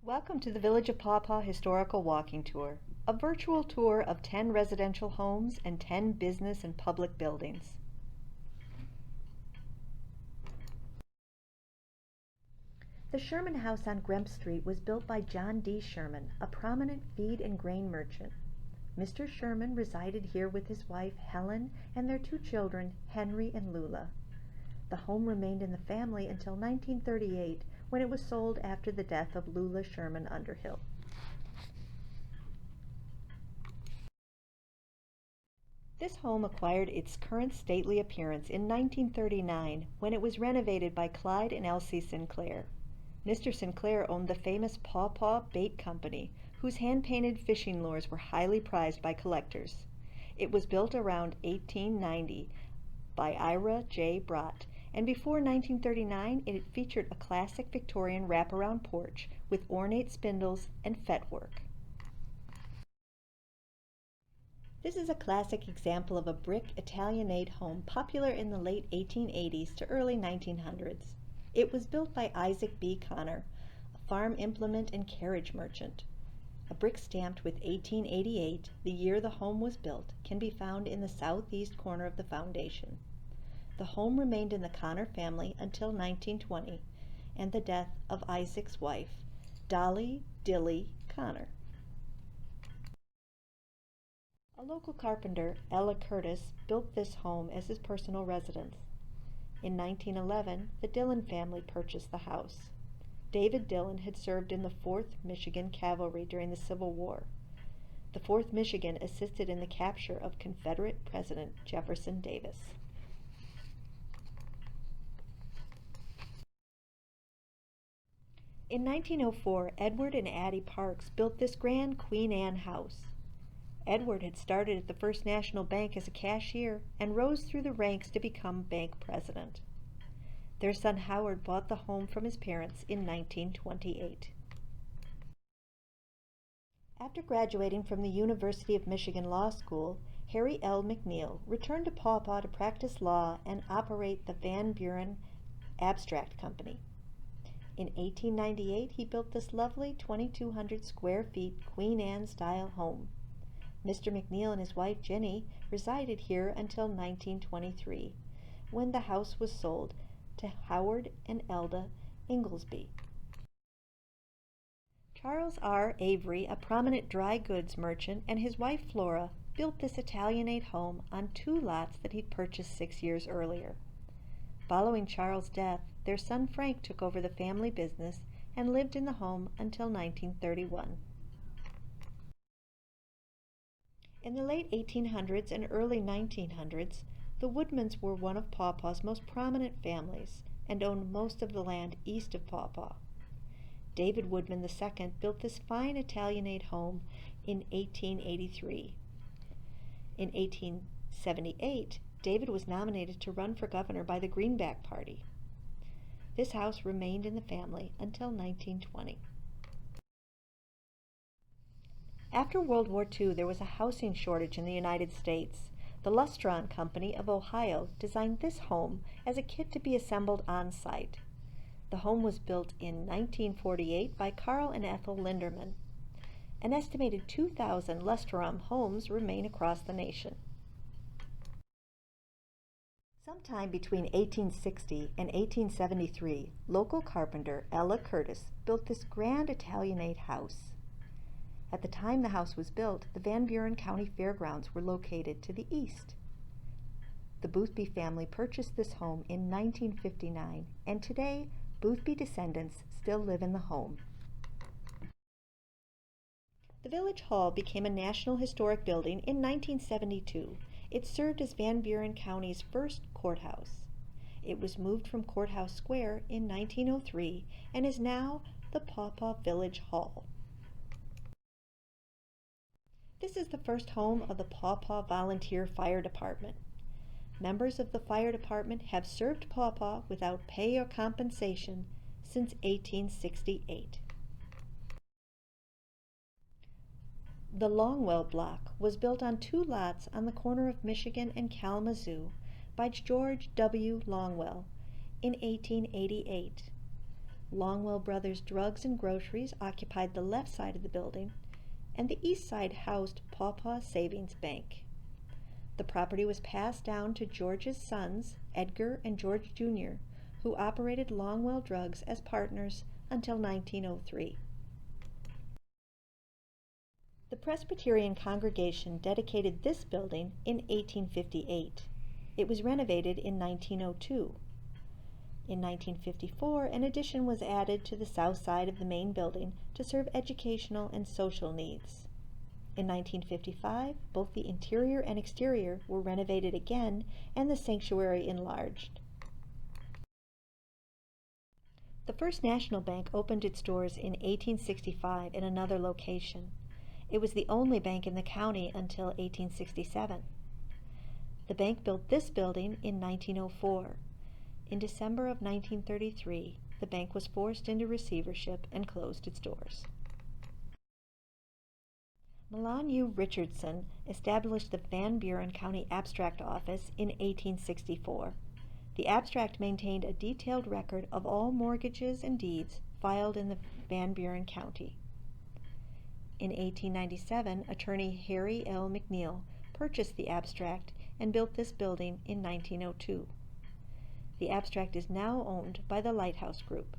Welcome to the Village of Paw Paw Historical Walking Tour, a virtual tour of 10 residential homes and 10 business and public buildings. The Sherman House on Gremp Street was built by John D. Sherman, a prominent feed and grain merchant. Mr. Sherman resided here with his wife Helen and their two children, Henry and Lula. The home remained in the family until 1938, when it was sold after the death of Lula Sherman Underhill. This home acquired its current stately appearance in 1939 when it was renovated by Clyde and Elsie Sinclair. Mr. Sinclair owned the famous Paw Paw Bait Company, whose hand-painted fishing lures were highly prized by collectors. It was built around 1890 by Ira J. Brott, and before 1939 it featured a classic Victorian wraparound porch with ornate spindles and fretwork. This is a classic example of a brick Italianate home popular in the late 1880s to early 1900s. It was built by Isaac B. Connor, a farm implement and carriage merchant. A brick stamped with 1888, the year the home was built, can be found in the southeast corner of the foundation. The home remained in the Connor family until 1920 and the death of Isaac's wife, Dolly Dilly Connor. A local carpenter, Ella Curtis, built this home as his personal residence. In 1911, the Dillon family purchased the house. David Dillon had served in the 4th Michigan Cavalry during the Civil War. The 4th Michigan assisted in the capture of Confederate President Jefferson Davis. In 1904, Edward and Addie Parks built this grand Queen Anne house. Edward had started at the First National Bank as a cashier and rose through the ranks to become bank president. Their son Howard bought the home from his parents in 1928. After graduating from the University of Michigan Law School, Harry L. McNeil returned to Paw Paw to practice law and operate the Van Buren Abstract Company. In 1898, he built this lovely 2,200 square feet Queen Anne-style home. Mr. McNeil and his wife Jenny resided here until 1923, when the house was sold to Howard and Elda Inglesby. Charles R. Avery, a prominent dry goods merchant, and his wife Flora built this Italianate home on 2 lots that he'd purchased 6 years earlier. Following Charles' death, their son Frank took over the family business and lived in the home until 1931. In the late 1800s and early 1900s, the Woodmans were one of Paw Paw's most prominent families and owned most of the land east of Paw Paw. David Woodman II built this fine Italianate home in 1883. In 1878, David was nominated to run for governor by the Greenback Party. This house remained in the family until 1920. After World War II, there was a housing shortage in the United States. The Lustron Company of Ohio designed this home as a kit to be assembled on site. The home was built in 1948 by Carl and Ethel Linderman. An estimated 2,000 Lustron homes remain across the nation. Sometime between 1860 and 1873, local carpenter Ella Curtis built this grand Italianate house. At the time the house was built, the Van Buren County Fairgrounds were located to the east. The Boothby family purchased this home in 1959, and today Boothby descendants still live in the home. The Village Hall became a National Historic Building in 1972. It served as Van Buren County's first courthouse. It was moved from Courthouse Square in 1903 and is now the Paw Paw Village Hall. This is the first home of the Paw Paw Volunteer Fire Department. Members of the fire department have served Paw Paw without pay or compensation since 1868. The Longwell Block was built on 2 lots on the corner of Michigan and Kalamazoo by George W. Longwell in 1888. Longwell Brothers Drugs and Groceries occupied the left side of the building, and the east side housed Paw Paw Savings Bank. The property was passed down to George's sons, Edgar and George Jr., who operated Longwell Drugs as partners until 1903. The Presbyterian congregation dedicated this building in 1858. It was renovated in 1902. In 1954, an addition was added to the south side of the main building to serve educational and social needs. In 1955, both the interior and exterior were renovated again and the sanctuary enlarged. The First National Bank opened its doors in 1865 in another location. It was the only bank in the county until 1867. The bank built this building in 1904. In December of 1933, the bank was forced into receivership and closed its doors. Milan U. Richardson established the Van Buren County Abstract Office in 1864. The abstract maintained a detailed record of all mortgages and deeds filed in the Van Buren County. In 1897, attorney Harry L. McNeil purchased the abstract and built this building in 1902. The abstract is now owned by the Lighthouse Group.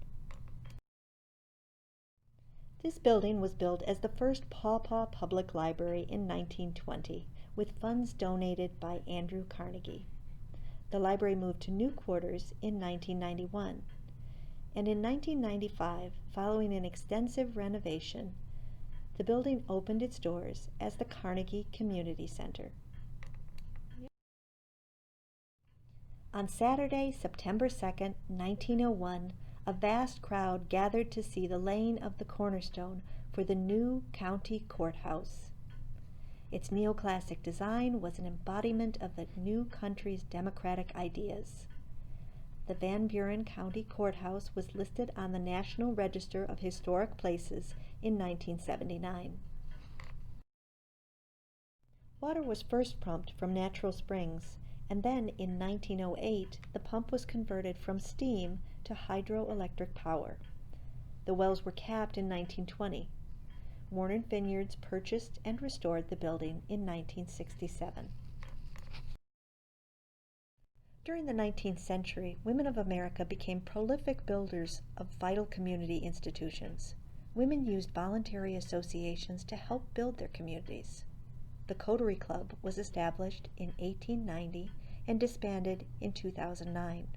This building was built as the first Paw Paw Public Library in 1920, with funds donated by Andrew Carnegie. The library moved to new quarters in 1991, and in 1995, following an extensive renovation, the building opened its doors as the Carnegie Community Center. On Saturday, September 2, 1901, a vast crowd gathered to see the laying of the cornerstone for the new county courthouse. Its neoclassic design was an embodiment of the new country's democratic ideas. The Van Buren County Courthouse was listed on the National Register of Historic Places in 1979. Water was first pumped from natural springs, and then in 1908 the pump was converted from steam to hydroelectric power. The wells were capped in 1920. Warner Vineyards purchased and restored the building in 1967. During the 19th century, women of America became prolific builders of vital community institutions. Women used voluntary associations to help build their communities. The Coteric Club was established in 1890 and disbanded in 2009.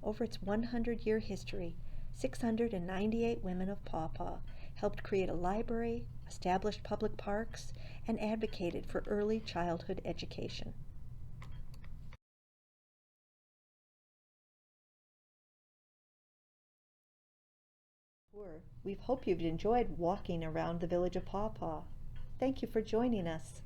Over its 100-year history, 698 women of Paw Paw helped create a library, established public parks, and advocated for early childhood education. We hope you've enjoyed walking around the village of Paw Paw. Thank you for joining us.